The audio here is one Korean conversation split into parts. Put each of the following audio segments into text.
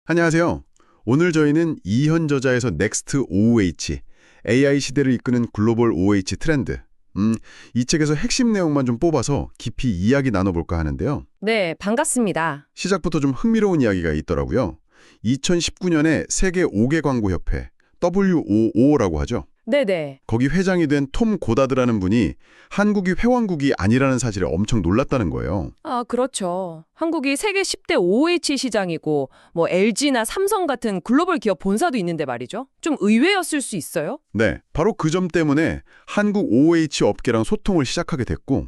안녕하세요. 오늘 저희는 이현 저자에서 넥스트 OOH, AI 시대를 이끄는 글로벌 OH 트렌드. 이 책에서 핵심 내용만 좀 뽑아서 깊이 이야기 나눠볼까 하는데요. 네, 반갑습니다. 시작부터 좀 흥미로운 이야기가 있더라고요. 2019년에 세계 5개 광고협회, WOO라고 하죠. 네네. 거기 회장이 된 톰 고다드라는 분이 한국이 회원국이 아니라는 사실에 엄청 놀랐다는 거예요. 아, 그렇죠. 한국이 세계 10대 OH 시장이고 LG나 삼성 같은 글로벌 기업 본사도 있는데 말이죠. 좀 의외였을 수 있어요? 네, 바로 그 점 때문에 한국 OH 업계랑 소통을 시작하게 됐고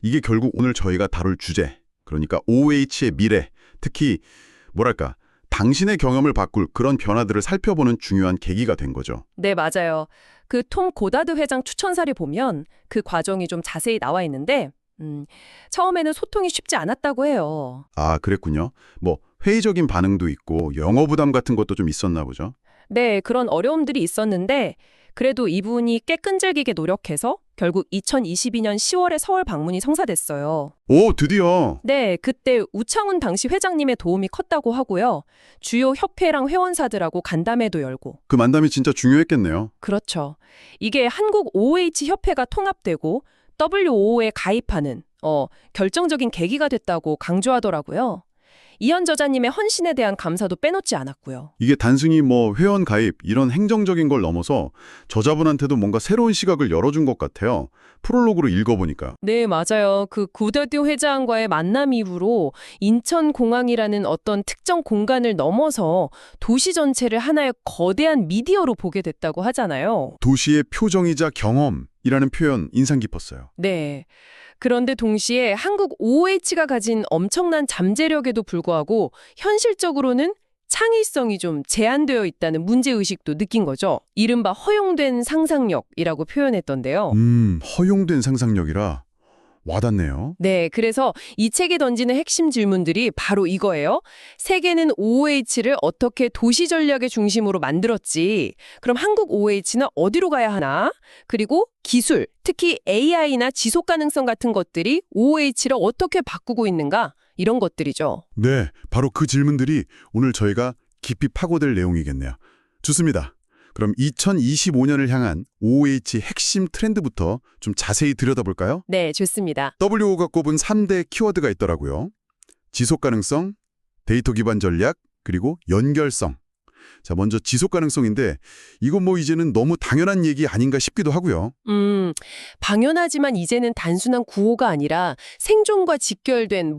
이게 결국 오늘 저희가 다룰 주제, 그러니까 OH의 미래, 특히 뭐랄까, 당신의 경험을 바꿀 그런 변화들을 살펴보는 중요한 계기가 된 거죠. 네, 맞아요. 그 톰 고다드 회장 추천사를 보면 그 과정이 좀 자세히 나와 있는데 처음에는 소통이 쉽지 않았다고 해요. 아, 그랬군요. 회의적인 반응도 있고 영어 부담 같은 것도 좀 있었나 보죠. 네, 그런 어려움들이 있었는데 그래도 이분이 꽤 끈질기게 노력해서 결국 2022년 10월에 서울 방문이 성사됐어요. 오, 드디어! 네, 그때 우창훈 당시 회장님의 도움이 컸다고 하고요. 주요 협회랑 회원사들하고 간담회도 열고. 그 만남이 진짜 중요했겠네요. 그렇죠. 이게 한국 OH 협회가 통합되고 WO에 가입하는 결정적인 계기가 됐다고 강조하더라고요. 이현 저자님의 헌신에 대한 감사도 빼놓지 않았고요. 이게 단순히 회원 가입 이런 행정적인 걸 넘어서 저자분한테도 뭔가 새로운 시각을 열어준 것 같아요. 프롤로그로 읽어보니까. 네, 맞아요. 그 고다드 회장과의 만남 이후로 인천공항이라는 어떤 특정 공간을 넘어서 도시 전체를 하나의 거대한 미디어로 보게 됐다고 하잖아요. 도시의 표정이자 경험이라는 표현 인상 깊었어요. 네. 그런데 동시에 한국 OH가 가진 엄청난 잠재력에도 불구하고 현실적으로는 창의성이 좀 제한되어 있다는 문제의식도 느낀 거죠. 이른바 허용된 상상력이라고 표현했던데요. 허용된 상상력이라 와닿네요. 네, 그래서 이 책이 던지는 핵심 질문들이 바로 이거예요. 세계는 OH를 어떻게 도시 전략의 중심으로 만들었지? 그럼 한국 OH는 어디로 가야 하나? 그리고 기술, 특히 AI나 지속 가능성 같은 것들이 OH를 어떻게 바꾸고 있는가? 이런 것들이죠. 네, 바로 그 질문들이 오늘 저희가 깊이 파고들 내용이겠네요. 좋습니다. 그럼 2025년을 향한 OH 핵심 트렌드부터 좀 자세히 들여다볼까요? 네, 좋습니다. WO가 꼽은 3대 키워드가 있더라고요. 지속 가능성, 데이터 기반 전략, 그리고 연결성. 자, 먼저 지속 가능성인데 이건 이제는 너무 당연한 얘기 아닌가 싶기도 하고요. 당연하지만 이제는 단순한 구호가 아니라 생존과 직결된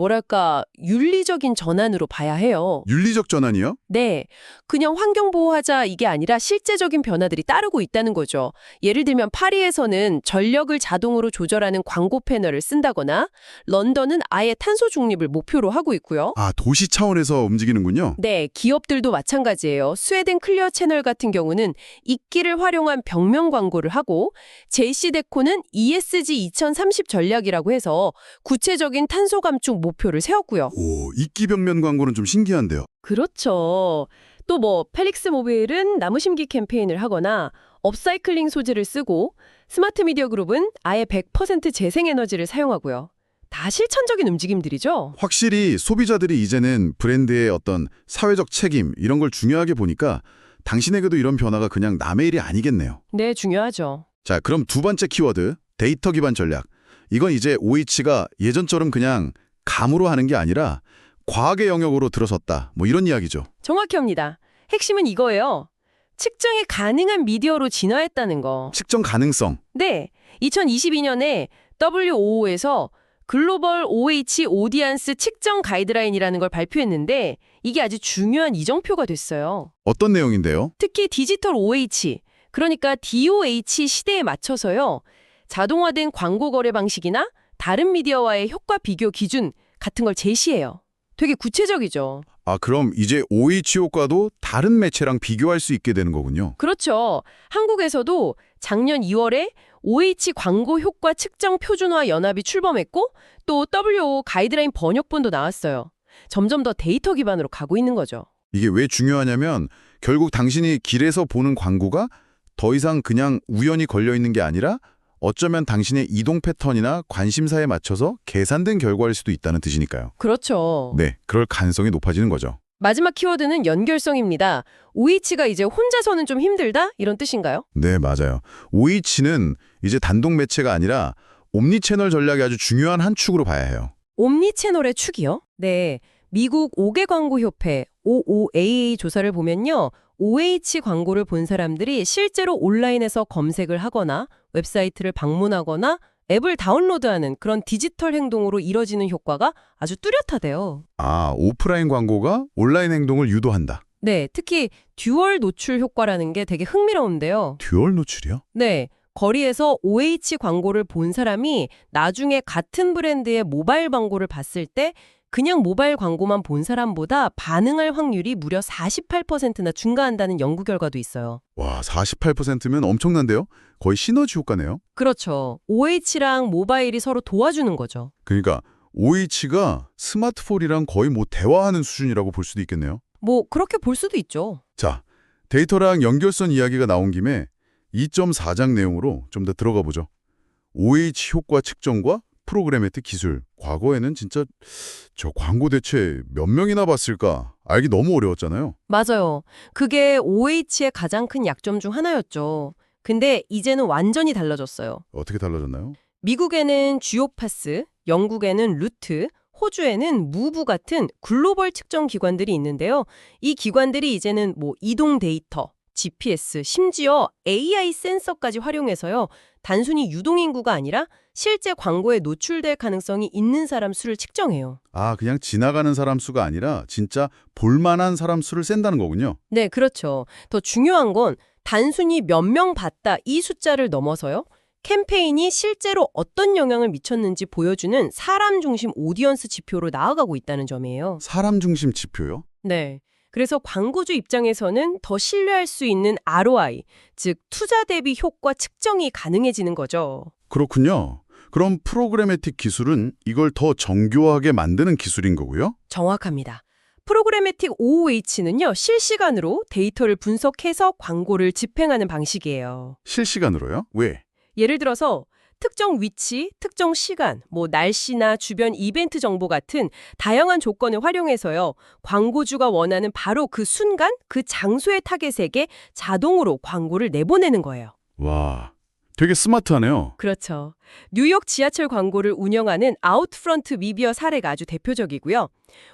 윤리적인 전환으로 봐야 해요. 윤리적 전환이요? 네, 그냥 환경 보호하자 이게 아니라 실제적인 변화들이 따르고 있다는 거죠. 예를 들면 파리에서는 전력을 자동으로 조절하는 광고 패널을 쓴다거나 런던은 아예 탄소 중립을 목표로 하고 있고요. 아, 도시 차원에서 움직이는군요. 네, 기업들도 마찬가지예요. 스웨덴 클리어 채널 같은 경우는 이끼를 활용한 벽면 광고를 하고 JC데코는 ESG 2030 전략이라고 해서 구체적인 탄소 감축 목표를 세웠고요. 오, 이끼벽면 광고는 좀 신기한데요. 그렇죠. 또 펠릭스 모빌은 나무 심기 캠페인을 하거나 업사이클링 소재를 쓰고 스마트 미디어 그룹은 아예 100% 재생에너지를 사용하고요. 다 실천적인 움직임들이죠. 확실히 소비자들이 이제는 브랜드의 어떤 사회적 책임 이런 걸 중요하게 보니까 당신에게도 이런 변화가 그냥 남의 일이 아니겠네요. 네, 중요하죠. 자, 그럼 두 번째 키워드, 데이터 기반 전략. 이건 이제 OH가 예전처럼 그냥 감으로 하는 게 아니라 과학의 영역으로 들어섰다. 이런 이야기죠. 정확합니다. 핵심은 이거예요. 측정이 가능한 미디어로 진화했다는 거. 측정 가능성. 네, 2022년에 WOO에서 글로벌 OH 오디언스 측정 가이드라인이라는 걸 발표했는데 이게 아주 중요한 이정표가 됐어요. 어떤 내용인데요? 특히 디지털 OH, 그러니까 DOH 시대에 맞춰서요. 자동화된 광고 거래 방식이나 다른 미디어와의 효과 비교 기준 같은 걸 제시해요. 되게 구체적이죠. 아, 그럼 이제 OH 효과도 다른 매체랑 비교할 수 있게 되는 거군요. 그렇죠. 한국에서도 작년 2월에 OH 광고 효과 측정 표준화 연합이 출범했고 또 WO 가이드라인 번역본도 나왔어요. 점점 더 데이터 기반으로 가고 있는 거죠. 이게 왜 중요하냐면 결국 당신이 길에서 보는 광고가 더 이상 그냥 우연히 걸려있는 게 아니라 어쩌면 당신의 이동 패턴이나 관심사에 맞춰서 계산된 결과일 수도 있다는 뜻이니까요. 그렇죠. 네, 그럴 가능성이 높아지는 거죠. 마지막 키워드는 연결성입니다. OH가 이제 혼자서는 좀 힘들다? 이런 뜻인가요? 네, 맞아요. OH는 이제 단독 매체가 아니라 옴니채널 전략의 아주 중요한 한 축으로 봐야 해요. 옴니채널의 축이요? 네. 미국 5개 광고협회 OOAA 조사를 보면요. OH 광고를 본 사람들이 실제로 온라인에서 검색을 하거나 웹사이트를 방문하거나 앱을 다운로드하는 그런 디지털 행동으로 이뤄지는 효과가 아주 뚜렷하대요. 아, 오프라인 광고가 온라인 행동을 유도한다. 네, 특히 듀얼 노출 효과라는 게 되게 흥미로운데요. 듀얼 노출이요? 네, 거리에서 OH 광고를 본 사람이 나중에 같은 브랜드의 모바일 광고를 봤을 때 그냥 모바일 광고만 본 사람보다 반응할 확률이 무려 48%나 증가한다는 연구 결과도 있어요. 와, 48%면 엄청난데요? 거의 시너지 효과네요. 그렇죠. OH랑 모바일이 서로 도와주는 거죠. 그러니까 OH가 스마트폰이랑 거의 뭐 대화하는 수준이라고 볼 수도 있겠네요. 뭐 그렇게 볼 수도 있죠. 자, 데이터랑 연결선 이야기가 나온 김에 2.4장 내용으로 좀 더 들어가 보죠. OH 효과 측정과 프로그래매틱 기술. 과거에는 진짜 저 광고 대체 몇 명이나 봤을까? 알기 너무 어려웠잖아요. 맞아요. 그게 OH의 가장 큰 약점 중 하나였죠. 근데 이제는 완전히 달라졌어요. 어떻게 달라졌나요? 미국에는 지오파스, 영국에는 루트, 호주에는 무브 같은 글로벌 측정 기관들이 있는데요. 이 기관들이 이제는 뭐 이동 데이터, GPS, 심지어 AI 센서까지 활용해서요. 단순히 유동인구가 아니라 실제 광고에 노출될 가능성이 있는 사람 수를 측정해요. 아, 그냥 지나가는 사람 수가 아니라 진짜 볼만한 사람 수를 센다는 거군요. 네, 그렇죠. 더 중요한 건 단순히 몇 명 봤다 이 숫자를 넘어서요. 캠페인이 실제로 어떤 영향을 미쳤는지 보여주는 사람 중심 오디언스 지표로 나아가고 있다는 점이에요. 사람 중심 지표요? 네. 그래서 광고주 입장에서는 더 신뢰할 수 있는 ROI, 즉 투자 대비 효과 측정이 가능해지는 거죠. 그렇군요. 그럼 프로그래매틱 기술은 이걸 더 정교하게 만드는 기술인 거고요? 정확합니다. 프로그래매틱 OOH는요, 실시간으로 데이터를 분석해서 광고를 집행하는 방식이에요. 실시간으로요? 왜? 예를 들어서 특정 위치, 특정 시간, 뭐 날씨나 주변 이벤트 정보 같은 다양한 조건을 활용해서요. 광고주가 원하는 바로 그 순간, 그 장소의 타겟에게 자동으로 광고를 내보내는 거예요. 와, 되게 스마트하네요. 그렇죠. 뉴욕 지하철 광고를 운영하는 아웃프런트 미비어 사례가 아주 대표적이고요.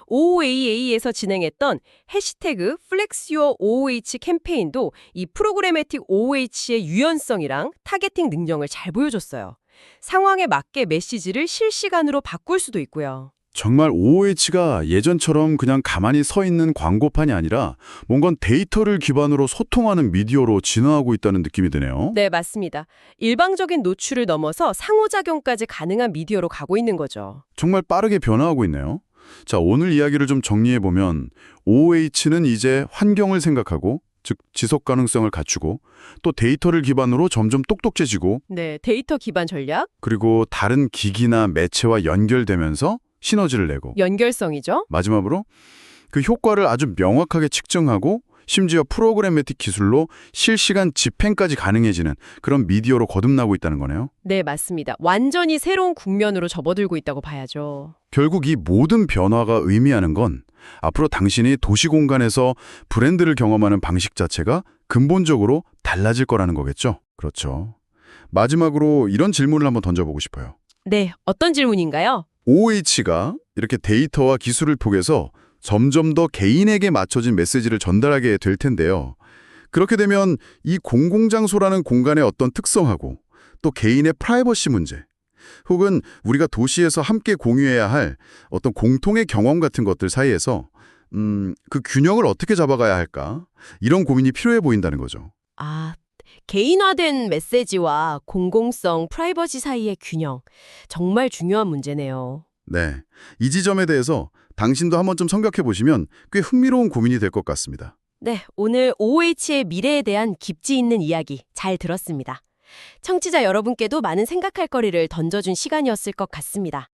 OOAA에서 진행했던 해시태그 플렉스유어 OOH 캠페인도 이 프로그래매틱 OOH의 유연성이랑 타겟팅 능력을 잘 보여줬어요. 상황에 맞게 메시지를 실시간으로 바꿀 수도 있고요. 정말 OOH가 예전처럼 그냥 가만히 서 있는 광고판이 아니라 뭔가 데이터를 기반으로 소통하는 미디어로 진화하고 있다는 느낌이 드네요. 네, 맞습니다. 일방적인 노출을 넘어서 상호작용까지 가능한 미디어로 가고 있는 거죠. 정말 빠르게 변화하고 있네요. 자, 오늘 이야기를 좀 정리해보면 OOH는 이제 환경을 생각하고 즉 지속 가능성을 갖추고 또 데이터를 기반으로 점점 똑똑해지고 네, 데이터 기반 전략, 그리고 다른 기기나 매체와 연결되면서 시너지를 내고 연결성이죠. 마지막으로 그 효과를 아주 명확하게 측정하고 심지어 프로그래매틱 기술로 실시간 집행까지 가능해지는 그런 미디어로 거듭나고 있다는 거네요. 네, 맞습니다. 완전히 새로운 국면으로 접어들고 있다고 봐야죠. 결국 이 모든 변화가 의미하는 건 앞으로 당신이 도시 공간에서 브랜드를 경험하는 방식 자체가 근본적으로 달라질 거라는 거겠죠? 그렇죠. 마지막으로 이런 질문을 한번 던져보고 싶어요. 네, 어떤 질문인가요? OOH가 이렇게 데이터와 기술을 통해서 점점 더 개인에게 맞춰진 메시지를 전달하게 될 텐데요. 그렇게 되면 이 공공장소라는 공간의 어떤 특성하고 또 개인의 프라이버시 문제 혹은 우리가 도시에서 함께 공유해야 할 어떤 공통의 경험 같은 것들 사이에서 그 균형을 어떻게 잡아가야 할까? 이런 고민이 필요해 보인다는 거죠. 아, 개인화된 메시지와 공공성, 프라이버시 사이의 균형. 정말 중요한 문제네요. 네, 이 지점에 대해서 당신도 한번 좀 생각해 보시면 꽤 흥미로운 고민이 될 것 같습니다. 네, 오늘 OOH의 미래에 대한 깊이 있는 이야기 잘 들었습니다. 청취자 여러분께도 많은 생각할 거리를 던져준 시간이었을 것 같습니다.